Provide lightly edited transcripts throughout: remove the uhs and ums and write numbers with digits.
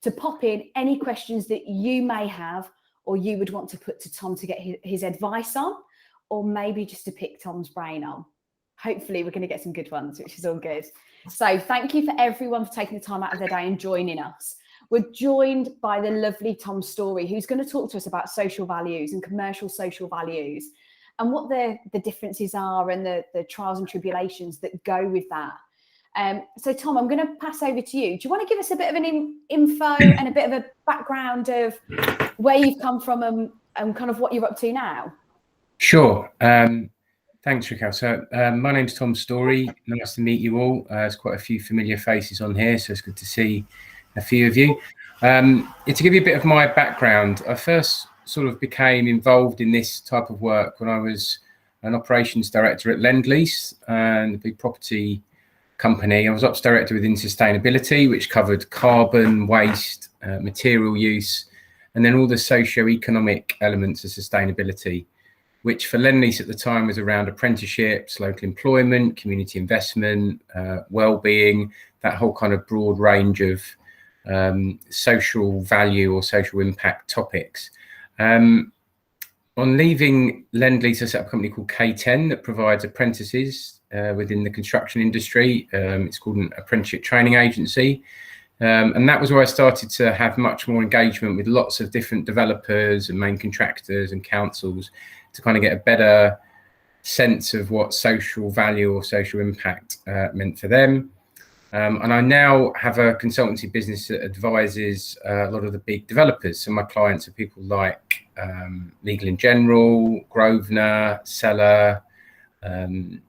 to pop in any questions that you may have or you would want to put to Tom to get his advice on, or maybe just to pick Tom's brain on. Hopefully we're going to get some good ones, which is all good. So thank you for everyone for taking the time out of their day and joining us. We're joined by the lovely Tom Storey, who's going to talk to us about social values and commercial social values and what the differences are and the trials and tribulations that go with that. So Tom, I'm going to pass over to you. Do you want to give us a bit of an info and a bit of a background of where you've come from and kind of what you're up to now? Sure. Thanks, Raquel. So my name's Tom Storey. Nice to meet you all. There's quite a few familiar faces on here, so it's good to see a few of you. To give you a bit of my background, I first sort of became involved in this type of work when I was an operations director at Lend-Lease, and a big property company. I was ops director within sustainability, which covered carbon, waste, material use, and then all the socio-economic elements of sustainability, which for Lend-Lease at the time was around apprenticeships, local employment, community investment, well-being, that whole kind of broad range of social value or social impact topics. On leaving Lend-Lease, I set up a company called K10 that provides apprentices within the construction industry. It's called an apprenticeship training agency. And that was where I started to have much more engagement with lots of different developers and main contractors and councils to kind of get a better sense of what social value or social impact meant for them. And I now have a consultancy business that advises a lot of the big developers. So my clients are people like Legal & General, Grosvenor, Seller. Doing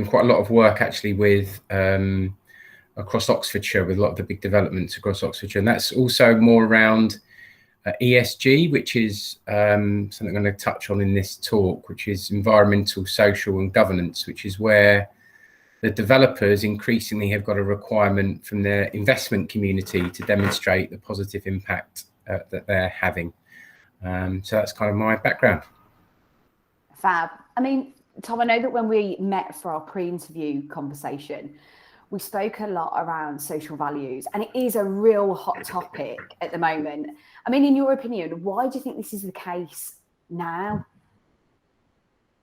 quite a lot of work actually with across Oxfordshire, with a lot of the big developments across Oxfordshire. And that's also more around ESG, which is something I'm going to touch on in this talk, which is environmental, social and governance, which is where the developers increasingly have got a requirement from their investment community to demonstrate the positive impact that they're having. So that's kind of my background. Fab. I mean, Tom, I know that when we met for our pre-interview conversation, we spoke a lot around social values, and it is a real hot topic at the moment. I mean, in your opinion, why do you think this is the case now?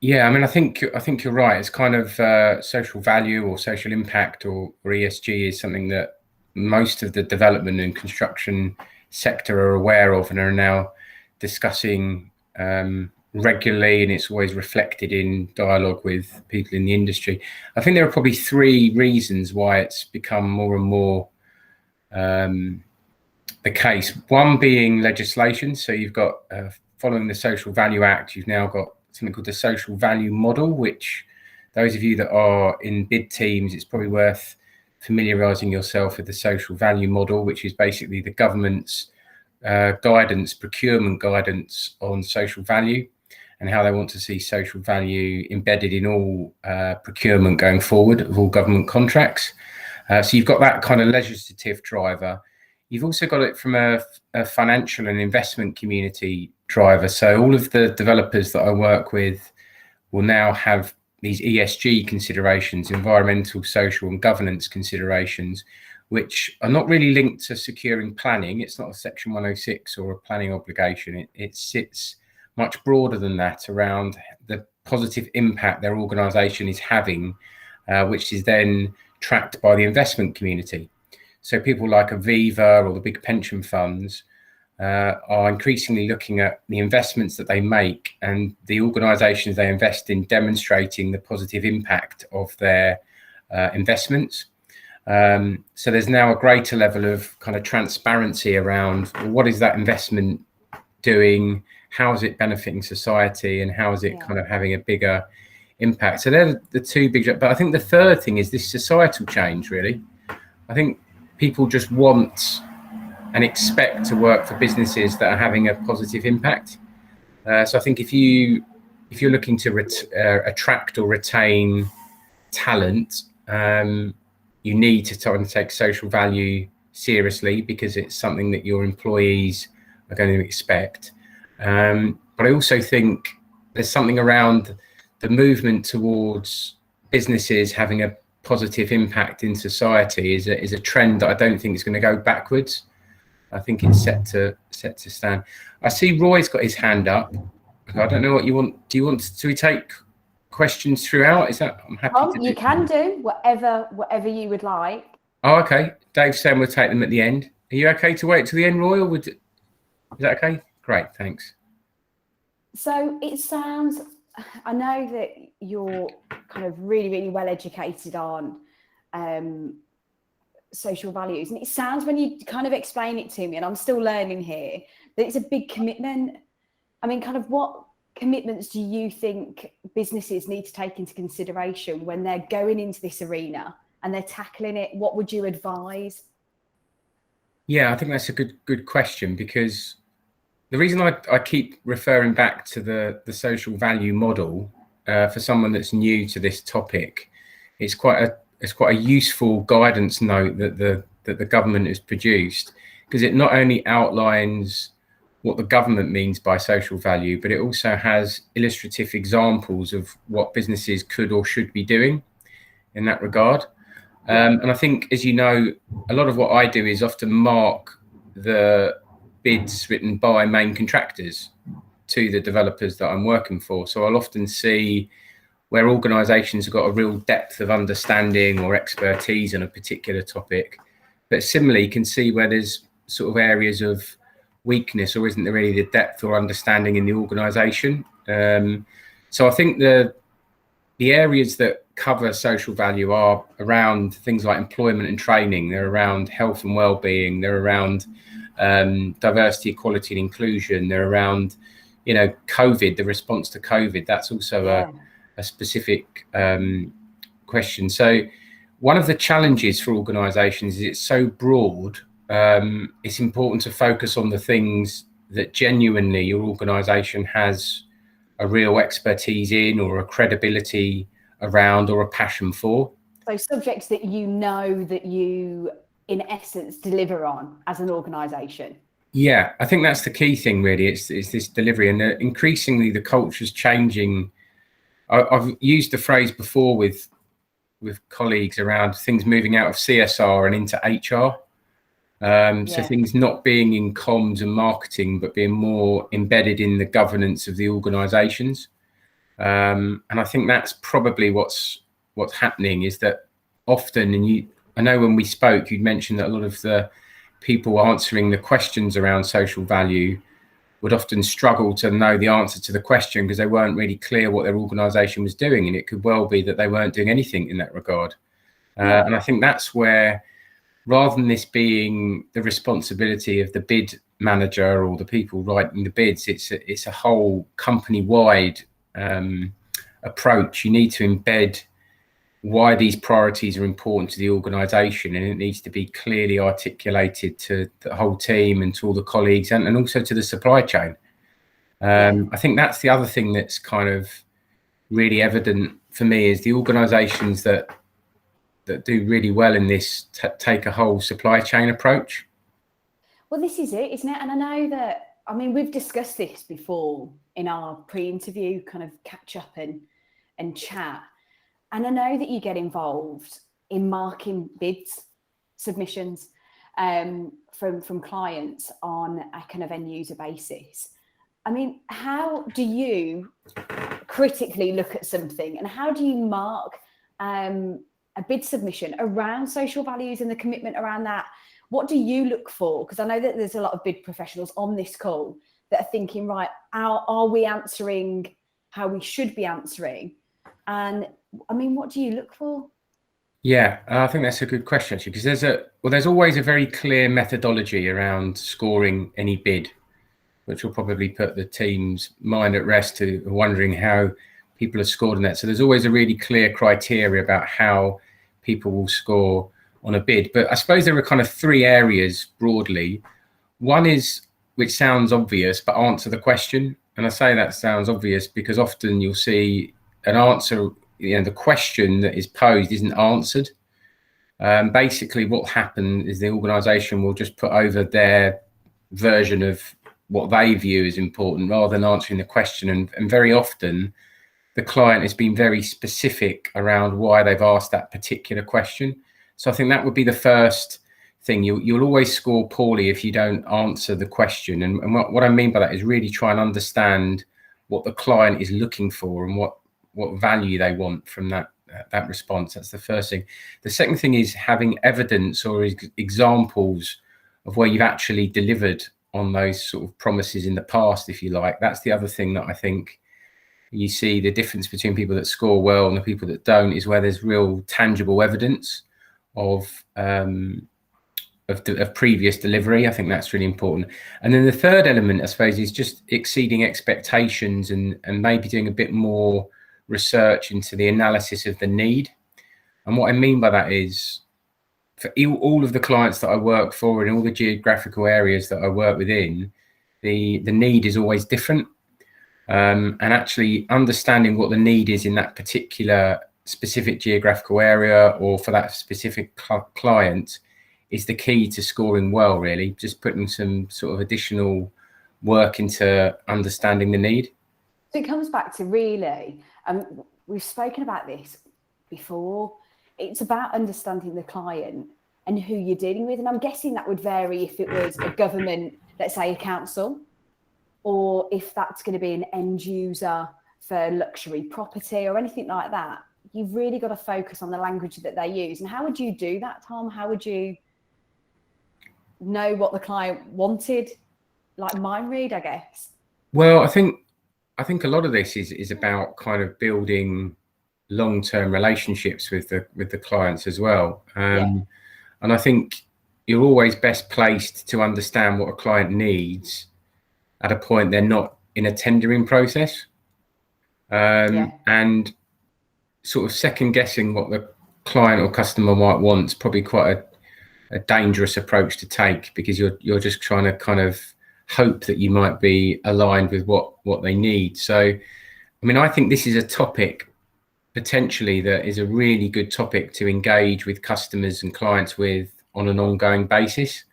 Yeah, I mean, I think you're right. It's kind of social value or social impact or ESG is something that most of the development and construction sector are aware of and are now discussing regularly, and it's always reflected in dialogue with people in the industry. I think there are probably three reasons why it's become more and more the case. One being legislation. So you've got, following the Social Value Act, you've now got something called the social value model, which those of you that are in bid teams, it's probably worth familiarising yourself with the social value model, which is basically the government's guidance, procurement guidance on social value and how they want to see social value embedded in all procurement going forward of all government contracts. So you've got that kind of legislative driver. You've also got it from a financial and investment community driver. So all of the developers that I work with will now have these ESG considerations, environmental, social and governance considerations, which are not really linked to securing planning. It's not a Section 106 or a planning obligation. It sits much broader than that around the positive impact their organisation is having, which is then tracked by the investment community. So people like Aviva or the big pension funds are increasingly looking at the investments that they make and the organisations they invest in demonstrating the positive impact of their investments. So there's now a greater level of kind of transparency around, well, what is that investment doing? How is it benefiting society? And how is it kind of having a bigger impact? So they're the two big, but I think the third thing is this societal change, really. I think people just want and expect to work for businesses that are having a positive impact. So I think if you're looking to attract or retain talent, you need to try and take social value seriously because it's something that your employees are going to expect. But I also think there's something around the movement towards businesses having a positive impact in society is a trend that I don't think is going to go backwards. I think it's set to stand. I see Roy's got his hand up. I don't know what you want. Do you want to take questions throughout? Is that, I'm happy to You can do whatever you would like. Oh, okay. Dave's saying we'll take them at the end. Are you okay to wait till the end, Roy, or is that okay? Great, thanks. So it sounds, I know that you're kind of really, really well educated on social values. And it sounds, when you kind of explain it to me, and I'm still learning here, that it's a big commitment. I mean, kind of what commitments do you think businesses need to take into consideration when they're going into this arena and they're tackling it? What would you advise? Yeah, I think that's a good question, because the reason I keep referring back to the social value model for someone that's new to this topic, it's quite a useful guidance note that the government has produced, because it not only outlines what the government means by social value, but it also has illustrative examples of what businesses could or should be doing in that regard. And I think, as you know, a lot of what I do is often mark the bids written by main contractors to the developers that I'm working for. So I'll often see where organisations have got a real depth of understanding or expertise on a particular topic, but similarly you can see where there's sort of areas of weakness, or isn't there really the depth or understanding in the organisation. So I think the areas that cover social value are around things like employment and training. They're around health and well-being. They're around diversity, equality and inclusion. They're around, COVID, the response to COVID. That's also a specific question. So one of the challenges for organisations is it's so broad. It's important to focus on the things that genuinely your organisation has a real expertise in, or a credibility around, or a passion for. So subjects that that you, in essence, deliver on as an organisation. Yeah, I think that's the key thing, really. It's this delivery, and increasingly the culture's changing. I've used the phrase before with colleagues around things moving out of CSR and into HR. So things not being in comms and marketing, but being more embedded in the governance of the organisations. And I think that's probably what's happening, is that often, and I know when we spoke, you'd mentioned that a lot of the people answering the questions around social value would often struggle to know the answer to the question because they weren't really clear what their organisation was doing. And it could well be that they weren't doing anything in that regard. And I think that's where, rather than this being the responsibility of the bid manager or the people writing the bids, it's a whole company-wide approach. You need to embed why these priorities are important to the organisation, and it needs to be clearly articulated to the whole team and to all the colleagues, and also to the supply chain. I think that's the other thing that's kind of really evident for me, is the organisations that do really well in this take a whole supply chain approach. Well, this is it, isn't it? And I know that, I mean, we've discussed this before in our pre-interview kind of catch up and chat. And I know that you get involved in marking bids, submissions from clients on a kind of end user basis. I mean, how do you critically look at something, and how do you mark a bid submission around social values and the commitment around that? What do you look for? Because I know that there's a lot of bid professionals on this call that are thinking, right, are we answering how we should be answering? And I mean, what do you look for? Yeah, I think that's a good question, actually, because there's always a very clear methodology around scoring any bid, which will probably put the team's mind at rest to wondering how people are scored in that. So there's always a really clear criteria about how people will score on a bid. But I suppose there are kind of three areas broadly. One is, which sounds obvious, but answer the question. And I say that sounds obvious because often you'll see an answer, the question that is posed isn't answered. Basically what will happen is the organisation will just put over their version of what they view as important rather than answering the question. And very often the client has been very specific around why they've asked that particular question. So I think that would be the first thing. You'll always score poorly if you don't answer the question. And what I mean by that is really try and understand what the client is looking for and what value they want from that response. That's the first thing. The second thing is having evidence or examples of where you've actually delivered on those sort of promises in the past, if you like. That's the other thing that I think you see the difference between people that score well and the people that don't, is where there's real tangible evidence of previous delivery. I think that's really important. And then the third element, I suppose, is just exceeding expectations and maybe doing a bit more research into the analysis of the need. And what I mean by that is, for all of the clients that I work for in all the geographical areas that I work within, the need is always different. And actually understanding what the need is in that particular specific geographical area or for that specific client is the key to scoring well, really. Just putting some sort of additional work into understanding the need. So it comes back to really, we've spoken about this before, it's about understanding the client and who you're dealing with. And I'm guessing that would vary if it was a government, let's say a council, or if that's going to be an end user for luxury property or anything like that. You've really got to focus on the language that they use. And how would you do that, Tom? How would you know what the client wanted? Like mind read, I guess. Well, I think a lot of this is about kind of building long-term relationships with the clients as well. And I think you're always best placed to understand what a client needs at a point they're not in a tendering process. And sort of second guessing what the client or customer might want is probably quite a dangerous approach to take, because you're just trying to kind of hope that you might be aligned with what they need. So, I mean, I think this is a topic potentially that is a really good topic to engage with customers and clients with on an ongoing basis.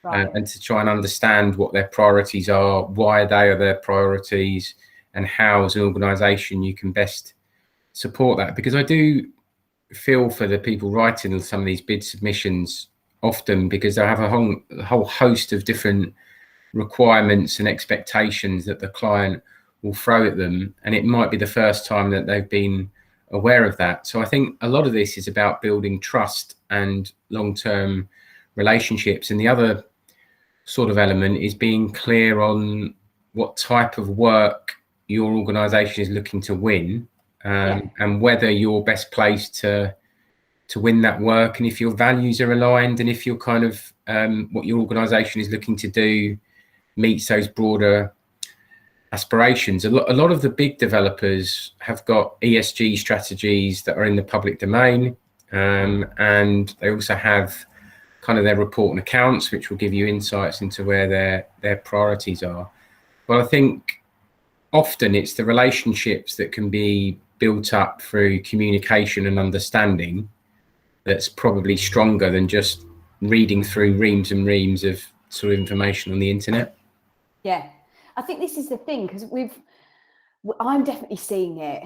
Right. And to try and understand what their priorities are, why they are their priorities, and how as an organisation you can best support that. Because I do feel for the people writing some of these bid submissions often, because they have a whole host of different requirements and expectations that the client will throw at them, and it might be the first time that they've been aware of that. So I think a lot of this is about building trust and long-term relationships, and the other sort of element is being clear on what type of work your organisation is looking to win, and whether you're best placed to win that work, and if your values are aligned, and if you're kind of what your organisation is looking to do meets those broader aspirations. A lot of the big developers have got ESG strategies that are in the public domain, and they also have kind of their report and accounts, which will give you insights into where their priorities are. But I think often it's the relationships that can be built up through communication and understanding that's probably stronger than just reading through reams and reams of sort of information on the internet. Yeah, I think this is the thing, because I'm definitely seeing it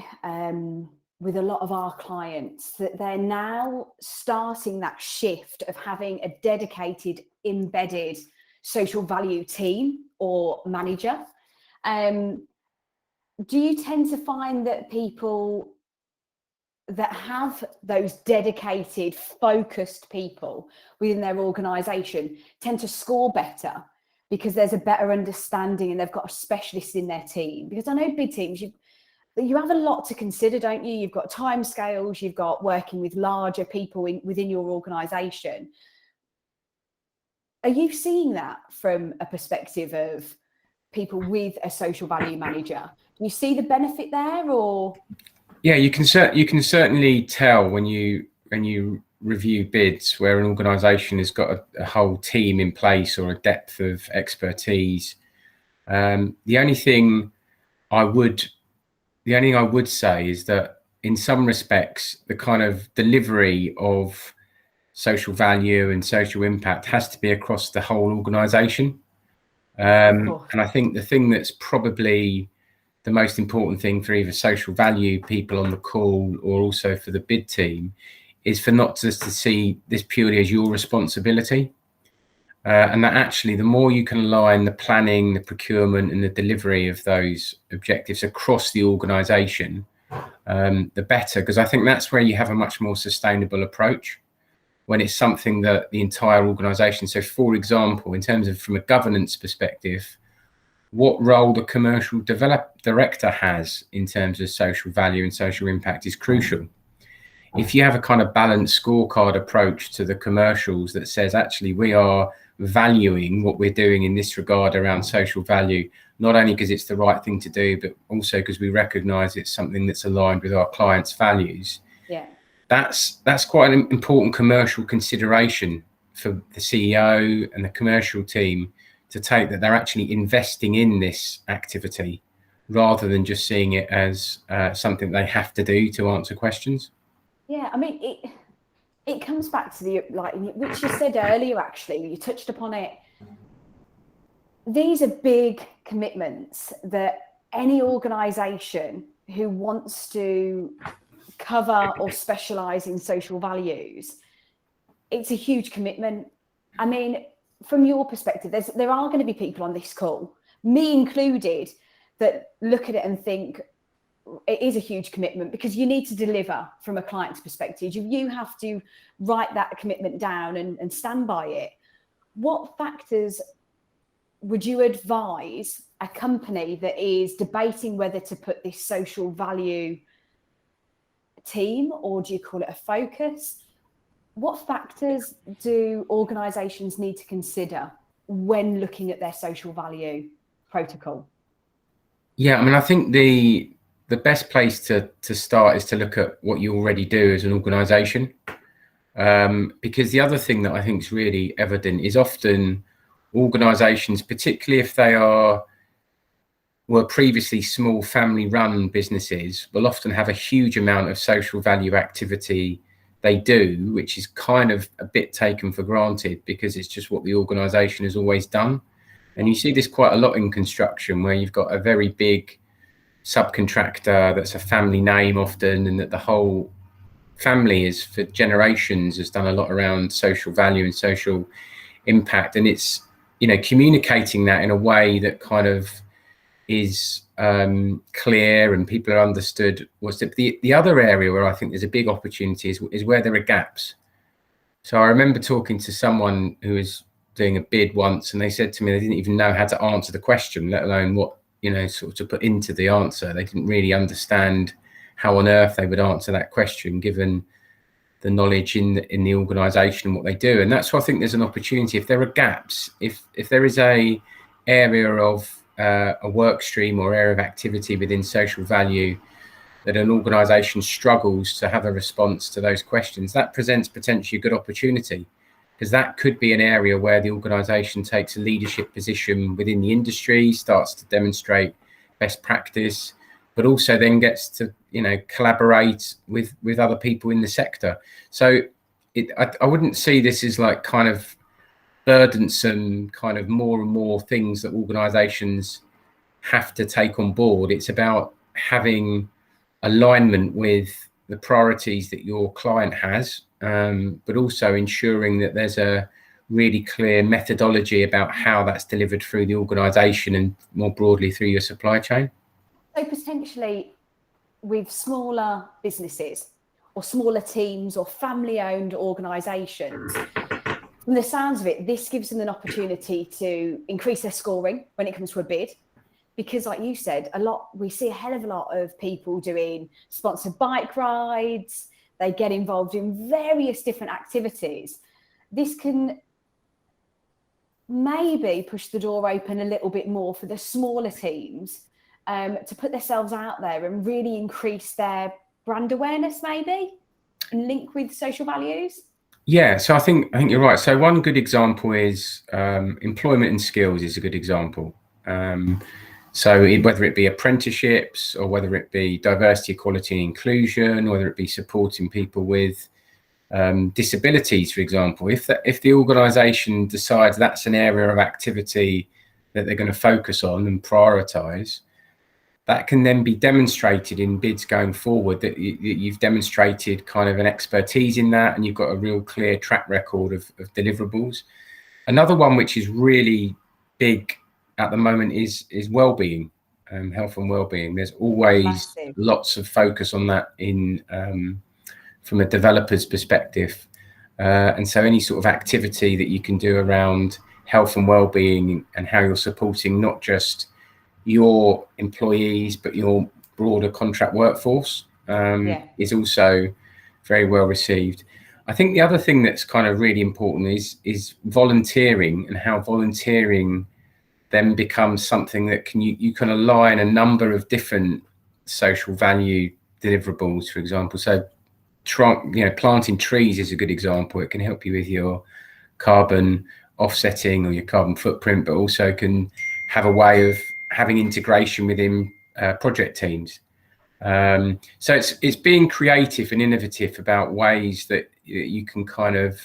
with a lot of our clients, that they're now starting that shift of having a dedicated, embedded social value team or manager. Do you tend to find that people that have those dedicated, focused people within their organisation tend to score better because there's a better understanding and they've got a specialist in their team? Because I know big teams, you have a lot to consider, don't you? You've got timescales, you've got working with larger people within your organisation. Are you seeing that from a perspective of people with a social value manager? Do you see the benefit there, or? Yeah, you can certainly tell when you review bids where an organisation has got a whole team in place or a depth of expertise. The only thing I would say is that in some respects, the kind of delivery of social value and social impact has to be across the whole organisation. And I think the thing that's probably the most important thing for either social value people on the call or also for the bid team is for not just to see this purely as your responsibility. And that actually, the more you can align the planning, the procurement and the delivery of those objectives across the organisation, the better, because I think that's where you have a much more sustainable approach when it's something that the entire organisation. So for example, in terms of from a governance perspective, what role the commercial director has in terms of social value and social impact is crucial. If you have a kind of balanced scorecard approach to the commercials that says, actually, we are valuing what we're doing in this regard around social value, not only because it's the right thing to do, but also because we recognise it's something that's aligned with our clients' values. Yeah, that's quite an important commercial consideration for the CEO and the commercial team to take, that they're actually investing in this activity rather than just seeing it as something they have to do to answer questions. Yeah, I mean, it comes back to the, like, which you said earlier, actually, you touched upon it. These are big commitments that any organisation who wants to cover or specialise in social values, it's a huge commitment. I mean, from your perspective, there are going to be people on this call, me included, that look at it and think, it is a huge commitment, because you need to deliver from a client's perspective. You have to write that commitment down and stand by it. What factors would you advise a company that is debating whether to put this social value team, or do you call it a focus? What factors do organisations need to consider when looking at their social value protocol? Yeah, I mean, I think the best place to start is to look at what you already do as an organisation, because the other thing that I think is really evident is often organisations, particularly if they were previously small family-run businesses, will often have a huge amount of social value activity they do, which is kind of a bit taken for granted because it's just what the organisation has always done. And you see this quite a lot in construction, where you've got a very big subcontractor that's a family name often, and that the whole family is for generations has done a lot around social value and social impact. And it's, you know, communicating that in a way that kind of is clear and people are understood. Was the other area where I think there's a big opportunity is where there are gaps. So I remember talking to someone who was doing a bid once, and they said to me they didn't even know how to answer the question, let alone what, you know, sort of to put into the answer. They didn't really understand how on earth they would answer that question, given the knowledge in the organisation and what they do. And that's why I think there's an opportunity. If there are gaps, if there is a area of a work stream or area of activity within social value that an organisation struggles to have a response to those questions, that presents potentially a good opportunity, because that could be an area where the organisation takes a leadership position within the industry, starts to demonstrate best practice, but also then gets to, you know, collaborate with other people in the sector. So I wouldn't see this as like kind of burdensome, kind of more and more things that organisations have to take on board. It's about having alignment with the priorities that your client has, but also ensuring that there's a really clear methodology about how that's delivered through the organisation and more broadly through your supply chain. So potentially with smaller businesses or smaller teams or family-owned organisations, from the sounds of it, this gives them an opportunity to increase their scoring when it comes to a bid. Because like you said, we see a hell of a lot of people doing sponsored bike rides. They get involved in various different activities. This can maybe push the door open a little bit more for the smaller teams to put themselves out there and really increase their brand awareness, maybe, and link with social values. Yeah, so I think you're right. So one good example is employment and skills is a good example. So whether it be apprenticeships or whether it be diversity, equality and inclusion, whether it be supporting people with disabilities, for example, if the organisation decides that's an area of activity that they're going to focus on and prioritise, that can then be demonstrated in bids going forward, that you've demonstrated kind of an expertise in that, and you've got a real clear track record of deliverables. Another one which is really big at the moment is well-being, health and well-being. There's always Massive. lots of focus on that in from a developer's perspective, and so any sort of activity that you can do around health and well-being and how you're supporting not just your employees but your broader contract workforce is also very well received. I think the other thing that's kind of really important is volunteering, and how volunteering then becomes something that you can align a number of different social value deliverables, for example. So planting trees is a good example. It can help you with your carbon offsetting or your carbon footprint, but also can have a way of having integration within project teams. So it's being creative and innovative about ways that you can kind of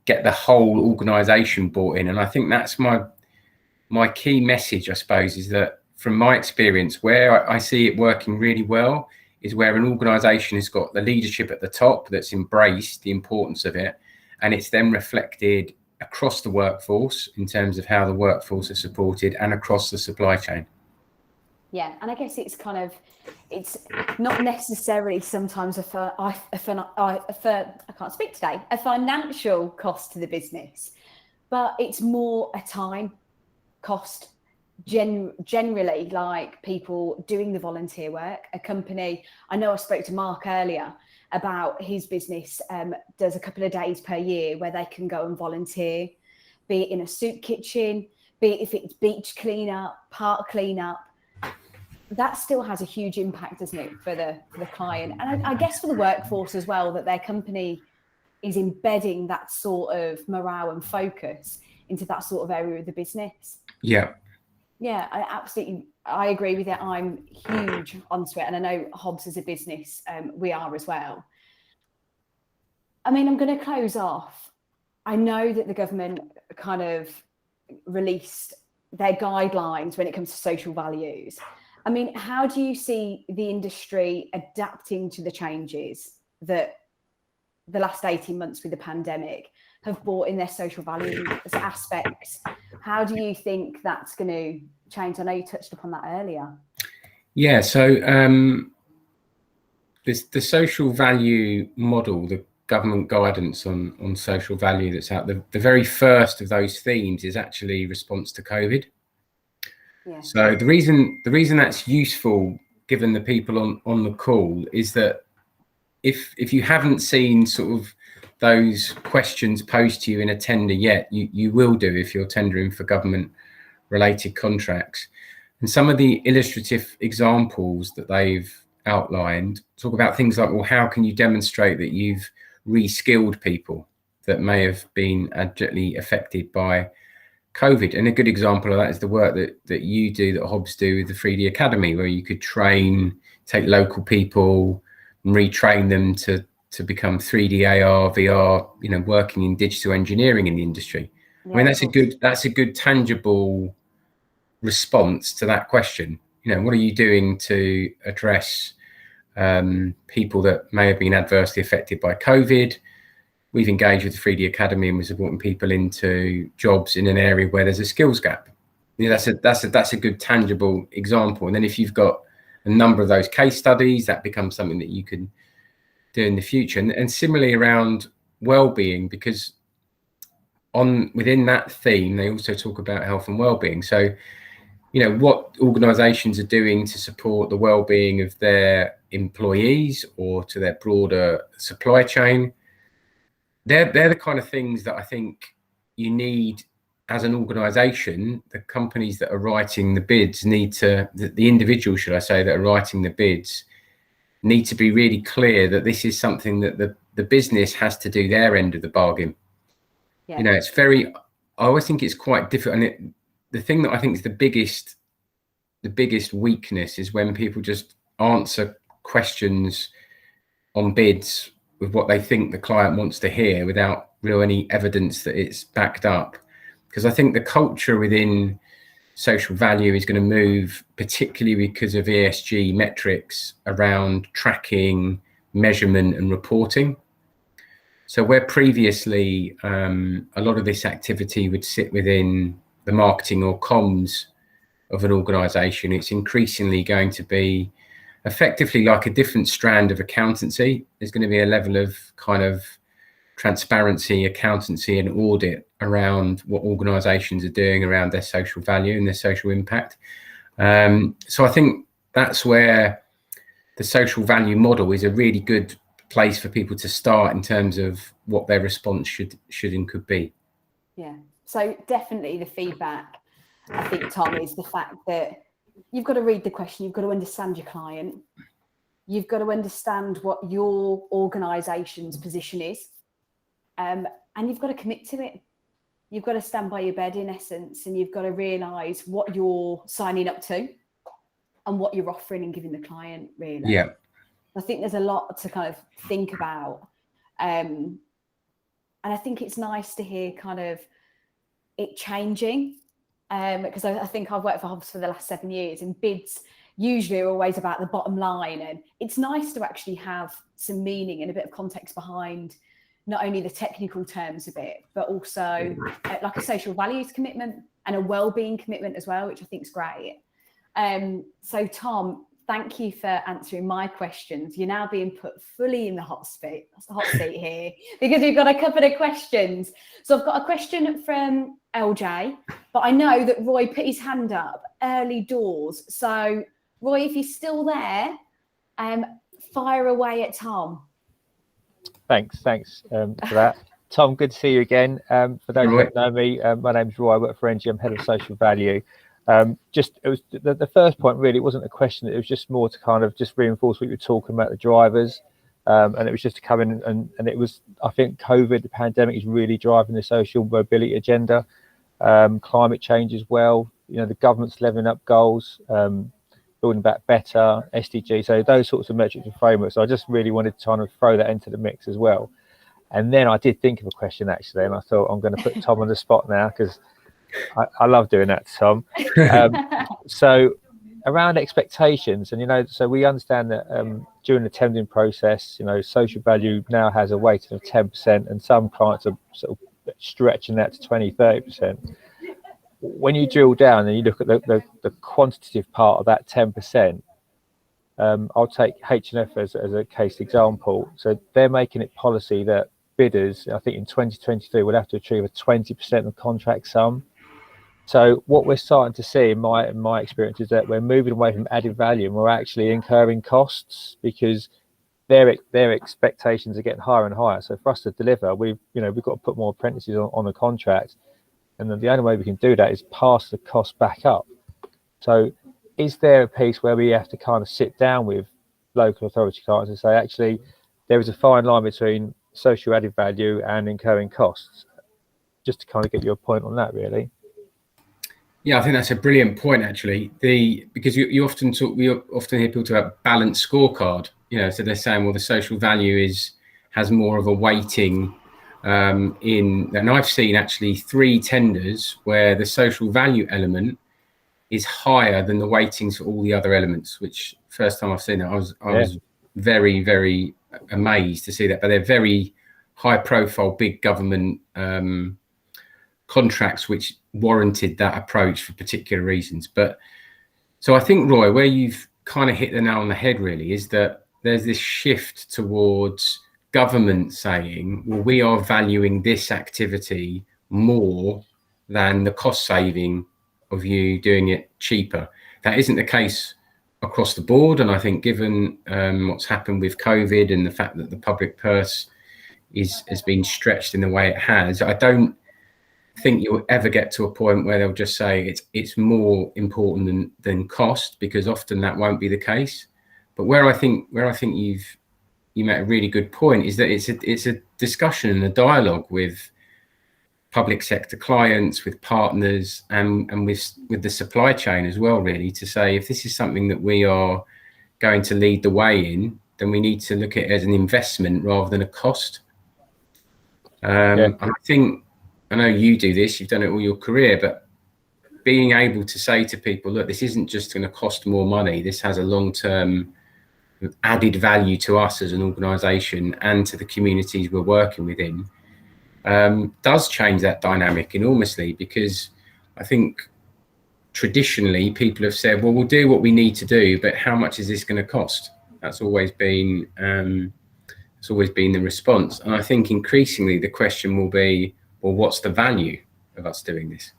get the whole organization bought in. And I think that's my key message, I suppose, is that from my experience, where I see it working really well is where an organization has got the leadership at the top that's embraced the importance of it, and it's then reflected across the workforce in terms of how the workforce is supported and across the supply chain. Yeah, and I guess it's not necessarily sometimes a financial cost to the business, but it's more a time cost. Generally, like people doing the volunteer work, a company, I know I spoke to Mark earlier about his business does a couple of days per year where they can go and volunteer, be it in a soup kitchen, be it if it's beach cleanup, park cleanup. That still has a huge impact, doesn't it, for the client, and I guess for the workforce as well, that their company is embedding that sort of morale and focus into that sort of area of the business. Yeah, I agree with it. I'm huge onto it, and I know Hobs as a business, we are as well. I mean, I'm going to close off. I know that the government kind of released their guidelines when it comes to social values. I mean, how do you see the industry adapting to the changes that the last 18 months with the pandemic have brought in their social values aspects? How do you think that's going to change? I know you touched upon that earlier. Yeah, so the social value model, the government guidance on social value that's out there, the very first of those themes is actually response to COVID. Yeah. So the reason that's useful, given the people on the call, is that if you haven't seen sort of those questions posed to you in a tender yet, you will do if you're tendering for government related contracts. And some of the illustrative examples that they've outlined talk about things like, well, how can you demonstrate that you've re-skilled people that may have been adversely affected by COVID? And a good example of that is the work that you do, that Hobs do with the 3D Academy, where you could take local people and retrain them to become 3D AR, VR, working in digital engineering in the industry. Yeah, I mean, that's a good tangible response to that question. What are you doing to address people that may have been adversely affected by COVID? We've engaged with the 3D Academy and we're supporting people into jobs in an area where there's a skills gap. That's a good tangible example. And then if you've got a number of those case studies, that becomes something that you can do in the future. And similarly around well-being, because within that theme, they also talk about health and well-being. So, what organizations are doing to support the well-being of their employees or to their broader supply chain. They're the kind of things that I think you need as an organization. The companies that are writing the bids the individuals, should I say, that are writing the bids need to be really clear that this is something that the business has to do their end of the bargain. Yeah. I always think it's quite difficult. And the thing that I think is the biggest weakness is when people just answer questions on bids with what they think the client wants to hear without any evidence that it's backed up. Because I think the culture within social value is going to move, particularly because of ESG metrics around tracking, measurement and reporting. So where previously a lot of this activity would sit within the marketing or comms of an organisation, it's increasingly going to be effectively like a different strand of accountancy. There's going to be a level of kind of transparency, accountancy and audit around what organisations are doing around their social value and their social impact. So I think that's where the social value model is a really good place for people to start in terms of what their response should and could be. Yeah, so definitely the feedback, I think, Tom, is the fact that you've got to read the question, you've got to understand your client, you've got to understand what your organisation's position is, and you've got to commit to it. You've got to stand by your bed, in essence, and you've got to realise what you're signing up to and what you're offering and giving the client, really. Yeah. I think there's a lot to kind of think about. And I think it's nice to hear kind of it changing, because I think I've worked for Hobs for the last 7 years, and bids usually are always about the bottom line. And it's nice to actually have some meaning and a bit of context behind not only the technical terms of it, but also like a social values commitment and a well-being commitment as well, which I think is great. So Tom, thank you for answering my questions. You're now being put fully in the hot seat here, because we've got a couple of questions. So I've got a question from LJ, but I know that Roy put his hand up early doors. So Roy, if you're still there, fire away at Tom. Thanks for that. Tom, good to see you again. For those who don't know me, my name's Roy. I work for Engie. I'm head of social value. It was the first point, really. It wasn't a question. It was just more to kind of just reinforce what you were talking about, the drivers. And it was just to come in and it was, I think COVID, the pandemic, is really driving the social mobility agenda. Climate change as well. You know, the government's levelling up goals, building back better, SDG. So those sorts of metrics and frameworks. So I just really wanted to kind of throw that into the mix as well. And then I did think of a question, actually, and I thought I'm going to put Tom on the spot now, because I love doing that to Tom. So around expectations, and, you know, so we understand that during the tendering process, you know, social value now has a weighting of 10%, and some clients are sort of stretching that to 20-30%. When you drill down and you look at the quantitative part of that 10%, I'll take H&F as a case example. So they're making it policy that bidders, I think in 2023, will have to achieve a 20% of contract sum. So what we're starting to see in my experience is that we're moving away from added value, and we're actually incurring costs because their expectations are getting higher and higher. So for us to deliver, we've got to put more apprentices on a contract, and then the only way we can do that is pass the cost back up. So is there a piece where we have to kind of sit down with local authority clients and say, actually, there is a fine line between social added value and incurring costs? Just to kind of get your point on that, really. Yeah, I think that's a brilliant point, actually. Because we often hear people talk about balanced scorecard. You know, so they're saying, well, the social value has more of a weighting and I've seen actually 3 tenders where the social value element is higher than the weightings for all the other elements. Which first time I've seen that, I was very, very amazed to see that. But they're very high profile, big government contracts which warranted that approach for particular reasons. But so I think, Roy, where you've kind of hit the nail on the head really is that there's this shift towards government saying, well, we are valuing this activity more than the cost saving of you doing it cheaper. That isn't the case across the board, and I think given what's happened with COVID and the fact that the public purse has been stretched in the way it has, I don't think you'll ever get to a point where they'll just say it's more important than cost, because often that won't be the case. But where I think you make a really good point is that it's a discussion and a dialogue with public sector clients, with partners, and with the supply chain as well, really, to say, if this is something that we are going to lead the way in, then we need to look at it as an investment rather than a cost. And I know you do this, you've done it all your career, but being able to say to people, look, this isn't just going to cost more money. This has a long-term added value to us as an organisation and to the communities we're working within, does change that dynamic enormously, because I think traditionally people have said, well, we'll do what we need to do, but how much is this going to cost? That's always been the response. And I think increasingly the question will be, well, what's the value of us doing this?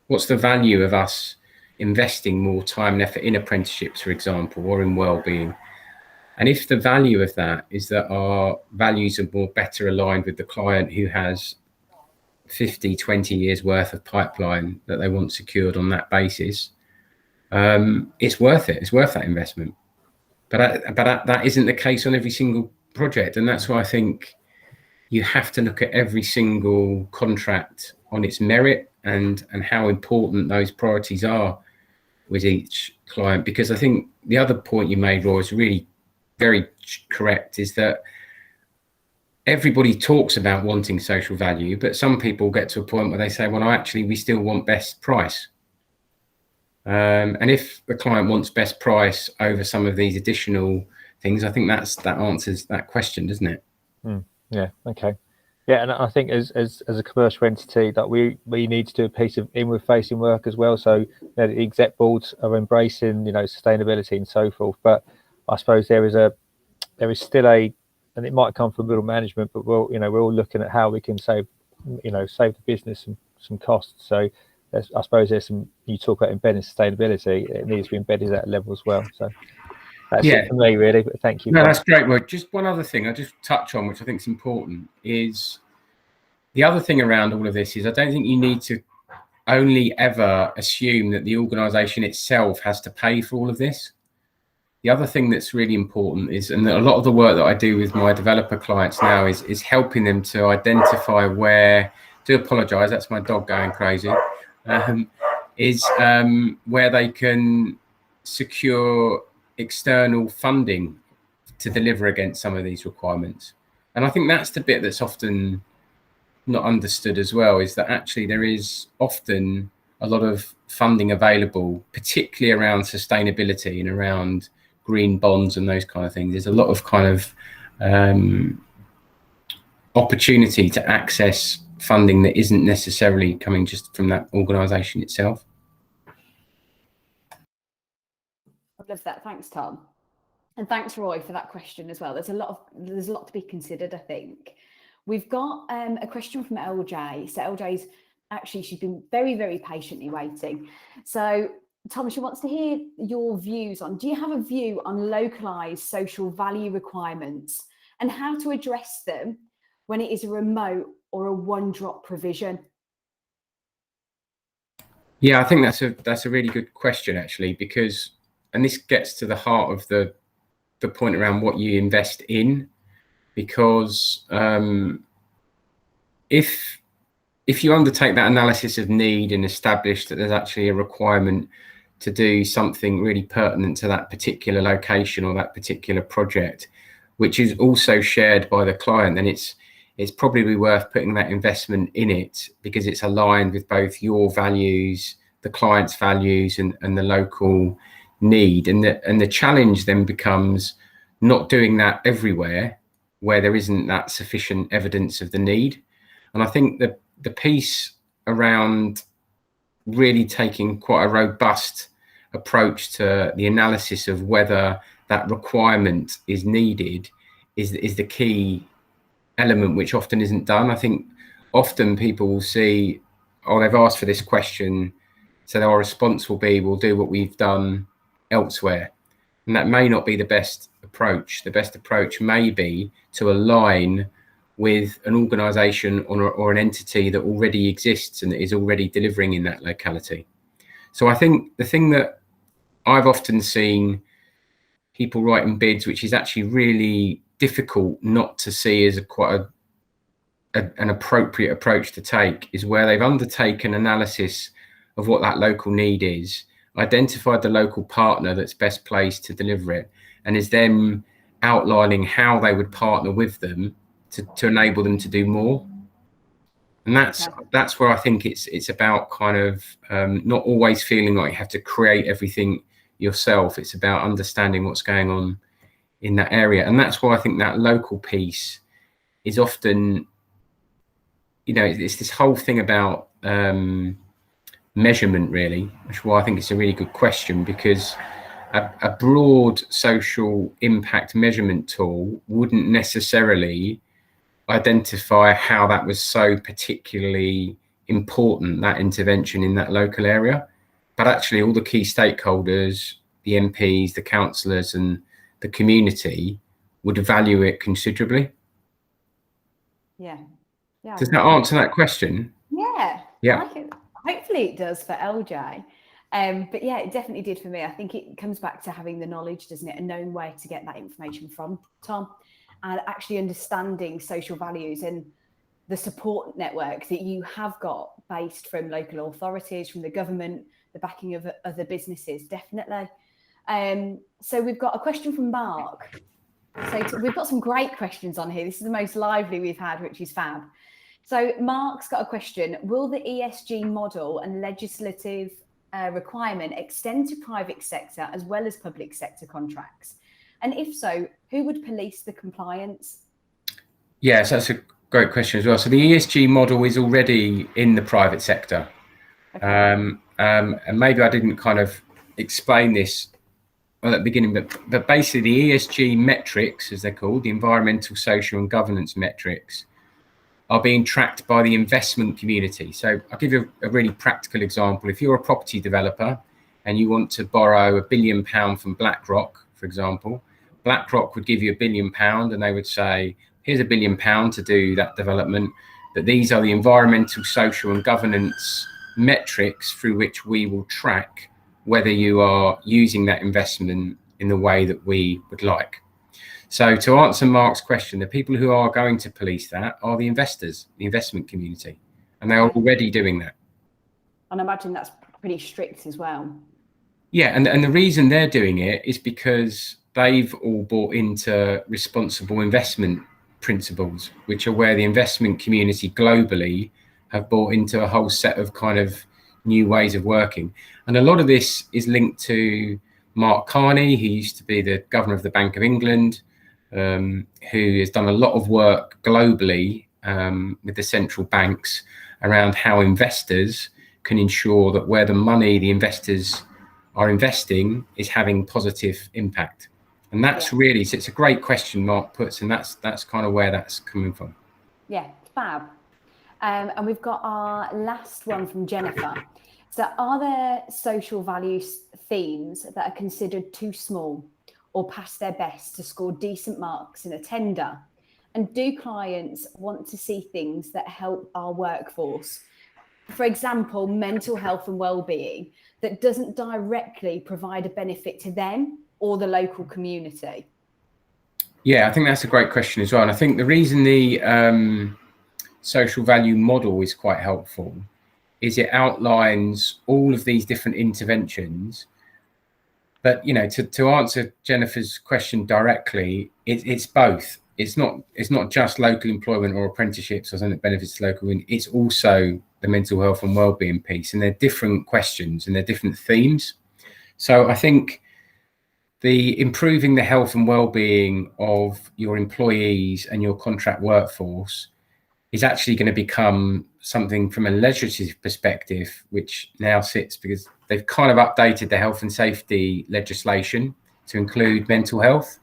What's the value of us investing more time and effort in apprenticeships, for example, or in wellbeing? And if the value of that is that our values are more better aligned with the client who has 50, 20 years worth of pipeline that they want secured on that basis, it's worth it. It's worth that investment. But that isn't the case on every single project. And that's why I think you have to look at every single contract on its merit and how important those priorities are with each client. Because I think the other point you made, Roy, is really very correct, is that everybody talks about wanting social value, but some people get to a point where they say, well, actually, we still want best price. And if the client wants best price over some of these additional things, I think that answers that question, doesn't it? Yeah. Okay. Yeah, and I think as a commercial entity that we need to do a piece of inward facing work as well. So the exec boards are embracing sustainability and so forth. But I suppose there is still and it might come from middle management, but we're all looking at how we can save the business some costs. So I suppose there's some, you talk about embedding sustainability, it needs to be embedded at that level as well. So that's it for me, really. But thank you. No, that's great, Roy. Just one other thing I just touch on, which I think is important, is the other thing around all of this is I don't think you need to only ever assume that the organisation itself has to pay for all of this. The other thing that's really important is, and a lot of the work that I do with my developer clients now is helping them to identify where, do apologise, that's my dog going crazy, where they can secure external funding to deliver against some of these requirements. And I think that's the bit that's often not understood as well, is that actually there is often a lot of funding available, particularly around sustainability and around green bonds and those kind of things. There's a lot of kind of opportunity to access funding that isn't necessarily coming just from that organisation itself. I love that. Thanks, Tom. And thanks, Roy, for that question as well. There's a lot to be considered, I think. We've got a question from LJ. So LJ's she's been very, very patiently waiting. So Tom, she wants to hear your views on, do you have a view on localised social value requirements and how to address them when it is a remote or a one-drop provision? Yeah, I think that's a really good question, actually, because, and this gets to the heart of the point around what you invest in, because if you undertake that analysis of need and establish that there's actually a requirement to do something really pertinent to that particular location or that particular project, which is also shared by the client, then it's probably worth putting that investment in it, because it's aligned with both your values, the client's values, and the local need. And the challenge then becomes not doing that everywhere where there isn't that sufficient evidence of the need. And I think that the piece around really taking quite a robust approach to the analysis of whether that requirement is needed is the key element, which often isn't done. I think often people will see, oh, they've asked for this question, so our response will be, we'll do what we've done elsewhere. And that may not be the best approach. The best approach may be to align with an organisation or an entity that already exists and that is already delivering in that locality. So I think the thing that I've often seen people writing bids, which is actually really difficult not to see as an appropriate approach to take, is where they've undertaken analysis of what that local need is, identified the local partner that's best placed to deliver it, and is then outlining how they would partner with them to enable them to do more. And that's where I think it's about kind of not always feeling like you have to create everything yourself. It's about understanding what's going on in that area. And that's why I think that local piece is often, it's this whole thing about measurement, really, which is why I think it's a really good question, because a broad social impact measurement tool wouldn't necessarily identify how that was so particularly important, that intervention in that local area. But actually all the key stakeholders, the MPs, the councillors and the community would value it considerably. Yeah. Does that answer that question? Yeah. Yeah. Hopefully it does for LJ. But yeah, it definitely did for me. I think it comes back to having the knowledge, doesn't it? And knowing where to get that information from, Tom, and actually understanding social values and the support network that you have got based from local authorities, from the government, the backing of other businesses, definitely. So we've got a question from Mark. So we've got some great questions on here. This is the most lively we've had, which is fab. So Mark's got a question. Will the ESG model and legislative requirement extend to private sector as well as public sector contracts? And if so, who would police the compliance? Yes, that's a great question as well. So the ESG model is already in the private sector. Okay. And maybe I didn't kind of explain this at the beginning, but basically the ESG metrics, as they're called, the environmental, social and governance metrics, are being tracked by the investment community. So I'll give you a really practical example. If you're a property developer and you want to borrow £1 billion from BlackRock, for example, BlackRock would give you £1 billion and they would say, here's £1 billion to do that development, but these are the environmental, social and governance metrics through which we will track whether you are using that investment in the way that we would like. So to answer Mark's question, the people who are going to police that are the investors, the investment community, and they are already doing that. And I imagine that's pretty strict as well. Yeah, and the reason they're doing it is because they've all bought into responsible investment principles, which are where the investment community globally have bought into a whole set of kind of new ways of working. And a lot of this is linked to Mark Carney, who used to be the governor of the Bank of England, who has done a lot of work globally with the central banks around how investors can ensure that where the money the investors are investing is having positive impact. And that's really, so it's a great question Mark puts, and that's kind of where that's coming from. Yeah, fab. And we've got our last one from Jennifer. So are there social values themes that are considered too small or past their best to score decent marks in a tender? And do clients want to see things that help our workforce? For example, mental health and well-being that doesn't directly provide a benefit to them or the local community? Yeah, I think that's a great question as well. And I think the reason the social value model is quite helpful is it outlines all of these different interventions. But, you know, to answer Jennifer's question directly, it's both. It's not just local employment or apprenticeships or something that benefits local. It's also the mental health and wellbeing piece, and they're different questions and they're different themes. So I think the improving the health and wellbeing of your employees and your contract workforce is actually going to become something from a legislative perspective, which now sits because they've kind of updated the health and safety legislation to include mental health.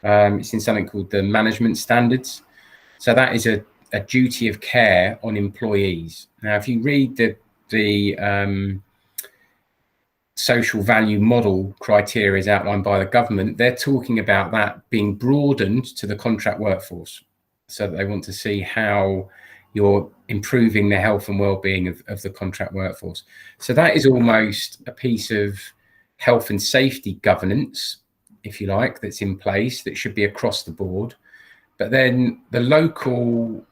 It's in something called the management standards. So that is a duty of care on employees. Now, if you read the social value model criteria is outlined by the government, they're talking about that being broadened to the contract workforce. So that they want to see how you're improving the health and well-being of the contract workforce. So that is almost a piece of health and safety governance, if you like, that's in place that should be across the board. But then the local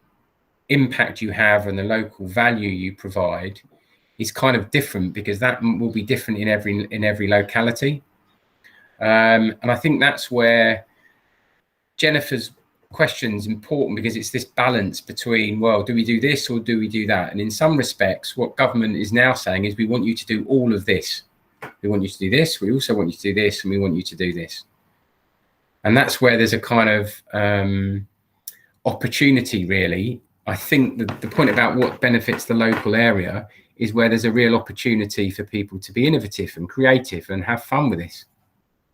impact you have and the local value you provide is kind of different, because that will be different in every locality. And I think that's where Jennifer's question's important because it's this balance between, well, do we do this or do we do that? And in some respects, what government is now saying is we want you to do all of this. We want you to do this. We also want you to do this, and we want you to do this. And that's where there's a kind of opportunity, really. I think the point about what benefits the local area is where there's a real opportunity for people to be innovative and creative and have fun with this.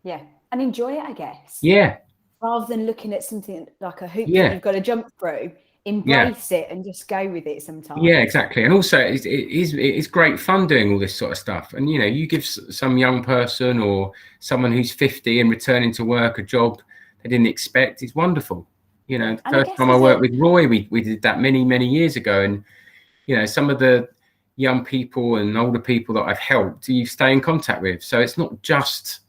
Yeah, and enjoy it, I guess. Yeah. Rather than looking at something like a hoop Yeah. that you've got to jump through, embrace it and just go with it sometimes. Yeah, exactly. And also it is great fun doing all this sort of stuff. And, you know, you give some young person or someone who's 50 and returning to work a job they didn't expect. It's wonderful. You know, the first time I worked with Roy, we did that many years ago. And, you know, some of the young people and older people that I've helped, you stay in contact with. So it's not just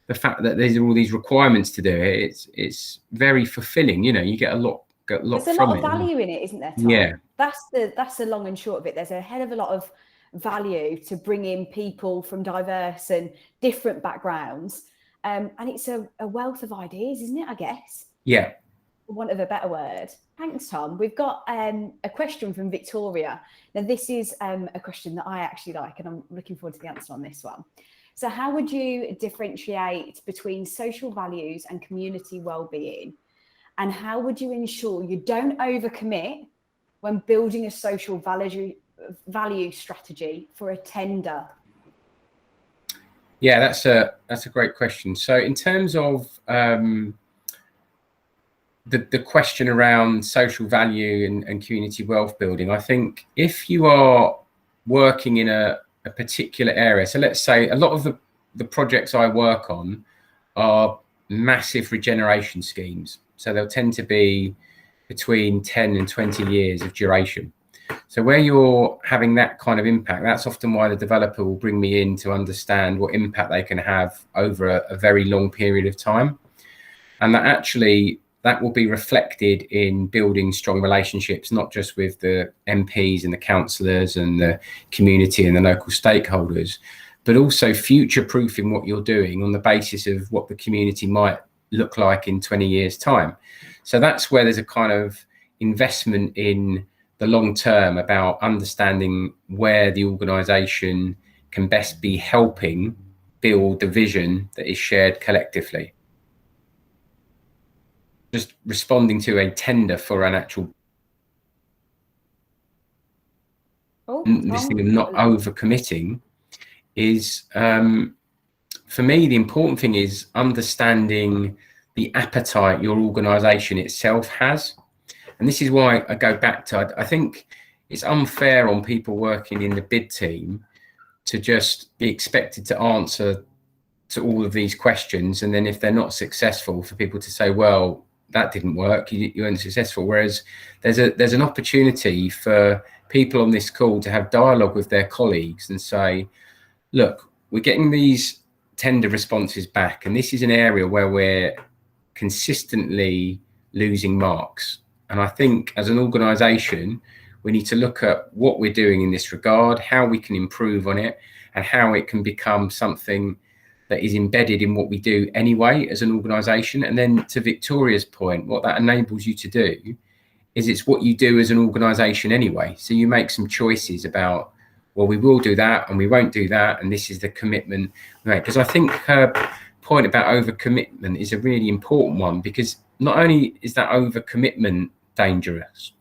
the fact that there's all these requirements to do it. It's very fulfilling. You know, you get a lot there's a from lot of value in it, isn't there, Tom? Yeah. That's the long and short of it. There's a hell of a lot of value to bring in people from diverse and different backgrounds. And it's a wealth of ideas, isn't it, I guess? Yeah. For want of a better word. Thanks, Tom. We've got a question from Victoria. Now, this is a question that I actually like, and I'm looking forward to the answer on this one. So how would you differentiate between social values and community well-being? And how would you ensure you don't overcommit when building a social value strategy for a tender? Yeah, that's a great question. So in terms of the question around social value and community wealth building, I think if you are working in a particular area, so let's say a lot of the projects I work on are massive regeneration schemes. So they'll tend to be between 10 and 20 years of duration. So where you're having that kind of impact, that's often why the developer will bring me in to understand what impact they can have over a very long period of time. And that will be reflected in building strong relationships, not just with the MPs and the councillors and the community and the local stakeholders, but also future-proofing what you're doing on the basis of what the community might look like in 20 years' time. So that's where there's a kind of investment in the long term about understanding where the organisation can best be helping build the vision that is shared collectively. Just responding to a tender for an actual this thing of not overcommitting is for me, the important thing is understanding the appetite your organisation itself has. And this is why I go back to, I think it's unfair on people working in the bid team to just be expected to answer to all of these questions. And then if they're not successful, for people to say, well, that didn't work, you weren't successful. Whereas there's an opportunity for people on this call to have dialogue with their colleagues and say, look, we're getting these tender responses back, and this is an area where we're consistently losing marks. And I think as an organisation, we need to look at what we're doing in this regard, how we can improve on it, and how it can become something that is embedded in what we do anyway as an organisation. And then to Victoria's point, what that enables you to do is it's what you do as an organisation anyway. So you make some choices about, well, we will do that and we won't do that, and this is the commitment we make. Because I think her point about overcommitment is a really important one, because not only is that overcommitment dangerous,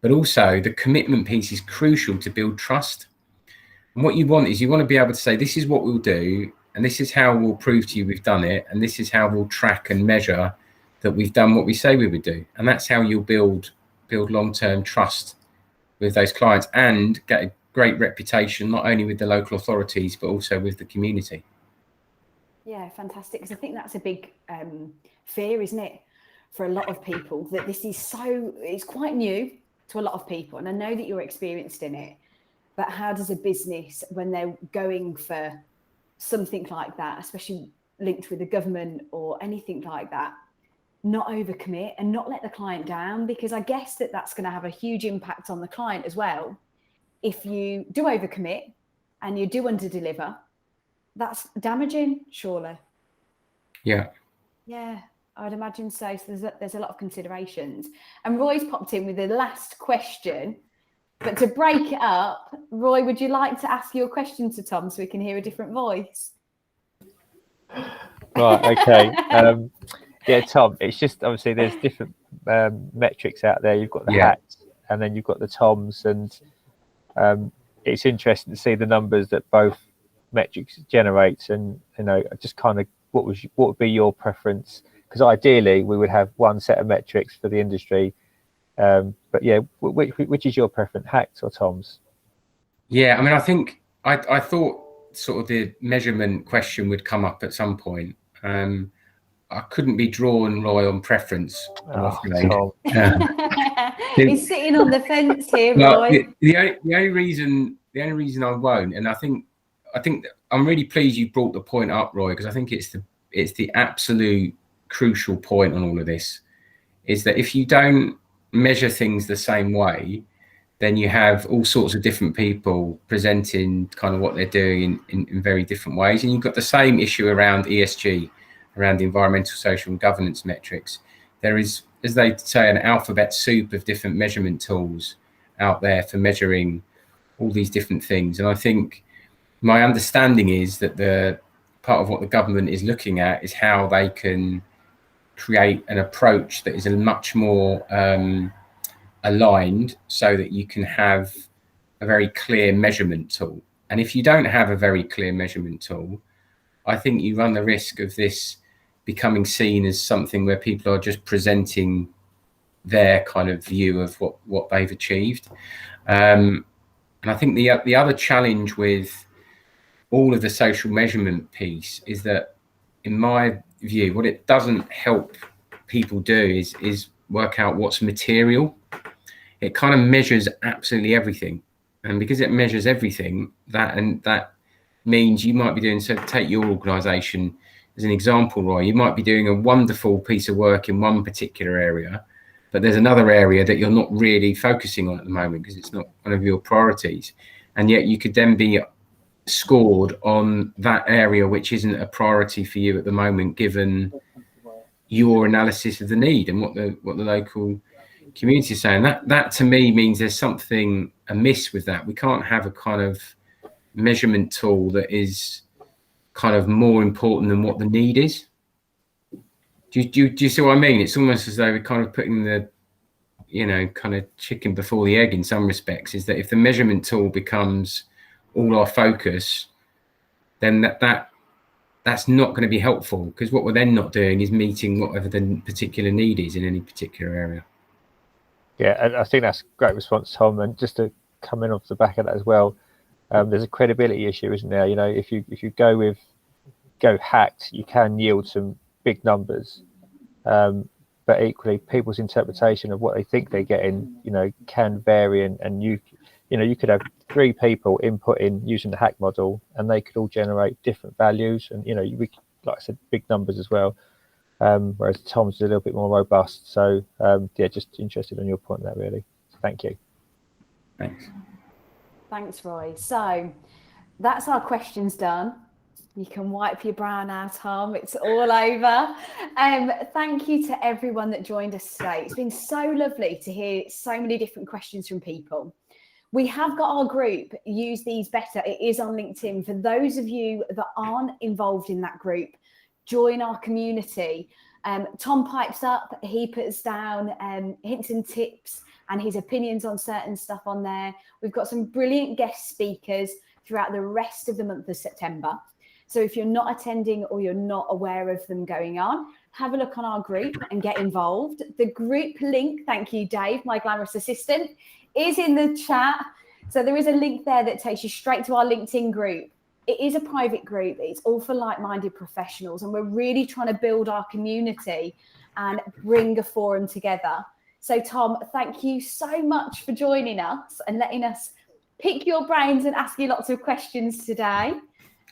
but also the commitment piece is crucial to build trust. And what you want is you want to be able to say, this is what we'll do, and this is how we'll prove to you we've done it, and this is how we'll track and measure that we've done what we say we would do. And that's how you'll build long-term trust with those clients and get a great reputation, not only with the local authorities, but also with the community. Yeah, fantastic. Because I think that's a big fear, isn't it, for a lot of people, that this is it's quite new to a lot of people. And I know that you're experienced in it, but how does a business, when they're going for something like that, especially linked with the government or anything like that, not overcommit and not let the client down? Because I guess that's going to have a huge impact on the client as well. If you do overcommit and you do underdeliver, that's damaging, surely. Yeah. Yeah. I would imagine so. So there's a lot of considerations. And Roy's popped in with the last question. But to break it up, Roy, would you like to ask your question to Tom so we can hear a different voice? Right, okay. Yeah, Tom, it's just obviously there's different metrics out there. You've got the hats and then you've got the Toms, and it's interesting to see the numbers that both metrics generates, and just kind of what would be your preference? Because ideally we would have one set of metrics for the industry, but yeah, which is your preference, hacks or Toms? Yeah, I mean, I think I thought sort of the measurement question would come up at some point. I couldn't be drawn, Roy, on preference, I'm afraid. He's sitting on the fence here, No, Roy. the only reason I won't, and I think I'm really pleased you brought the point up, Roy, because I think it's the absolute crucial point on all of this, is that if you don't measure things the same way, then you have all sorts of different people presenting kind of what they're doing in very different ways. And you've got the same issue around ESG, around the environmental, social and governance metrics. There is, as they say, an alphabet soup of different measurement tools out there for measuring all these different things. And I think my understanding is that the part of what the government is looking at is how they can create an approach that is a much more aligned, so that you can have a very clear measurement tool. And if you don't have a very clear measurement tool, I think you run the risk of this becoming seen as something where people are just presenting their kind of view of what they've achieved. And I think the other challenge with all of the social measurement piece is that, in my view, what it doesn't help people do is work out what's material. It kind of measures absolutely everything. And because it measures everything, that means you might be doing, so take your organisation as an example, Roy, you might be doing a wonderful piece of work in one particular area, but there's another area that you're not really focusing on at the moment because it's not one of your priorities. And yet you could then be scored on that area which isn't a priority for you at the moment, given your analysis of the need and what the local community is saying. That to me means there's something amiss with that. We can't have a kind of measurement tool that is kind of more important than what the need is. Do you see what I mean? It's almost as though we're kind of putting the kind of chicken before the egg in some respects, is that if the measurement tool becomes all our focus, then that's not going to be helpful, because what we're then not doing is meeting whatever the particular need is in any particular area. Yeah, and I think that's a great response, Tom. And just to come in off the back of that as well, there's a credibility issue, isn't there? If you go hacked, you can yield some big numbers, but equally people's interpretation of what they think they're getting, can vary, and you could have 3 people inputting using the hack model, and they could all generate different values, and like I said, big numbers as well. Whereas Tom's is a little bit more robust. So yeah, just interested in your point there, really. Thank you. Thanks, Roy. So that's our questions done. You can wipe your brow now, Tom. It's all over. Thank you to everyone that joined us today. It's been so lovely to hear so many different questions from people. We have got our group, Use These Better. It is on LinkedIn. For those of you that aren't involved in that group, join our community. Tom pipes up, he puts down hints and tips and his opinions on certain stuff on there. We've got some brilliant guest speakers throughout the rest of the month of September. So if you're not attending or you're not aware of them going on, have a look on our group and get involved. The group link, thank you, Dave, my glamorous assistant, is in the chat. So there is a link there that takes you straight to our LinkedIn group. It is a private group. It's all for like-minded professionals, and we're really trying to build our community and bring a forum together. So Tom, thank you so much for joining us and letting us pick your brains and ask you lots of questions today.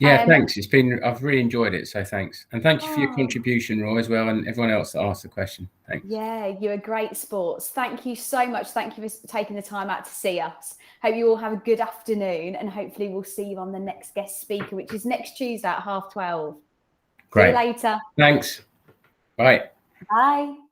Yeah, thanks. I've really enjoyed it. So thanks. And thank you for your contribution, Roy, as well, and everyone else that asked the question. Thanks. Yeah, you're great sports. Thank you so much. Thank you for taking the time out to see us. Hope you all have a good afternoon, and hopefully we'll see you on the next guest speaker, which is next Tuesday at 12:30. Great. See you later. Thanks. Bye. Bye.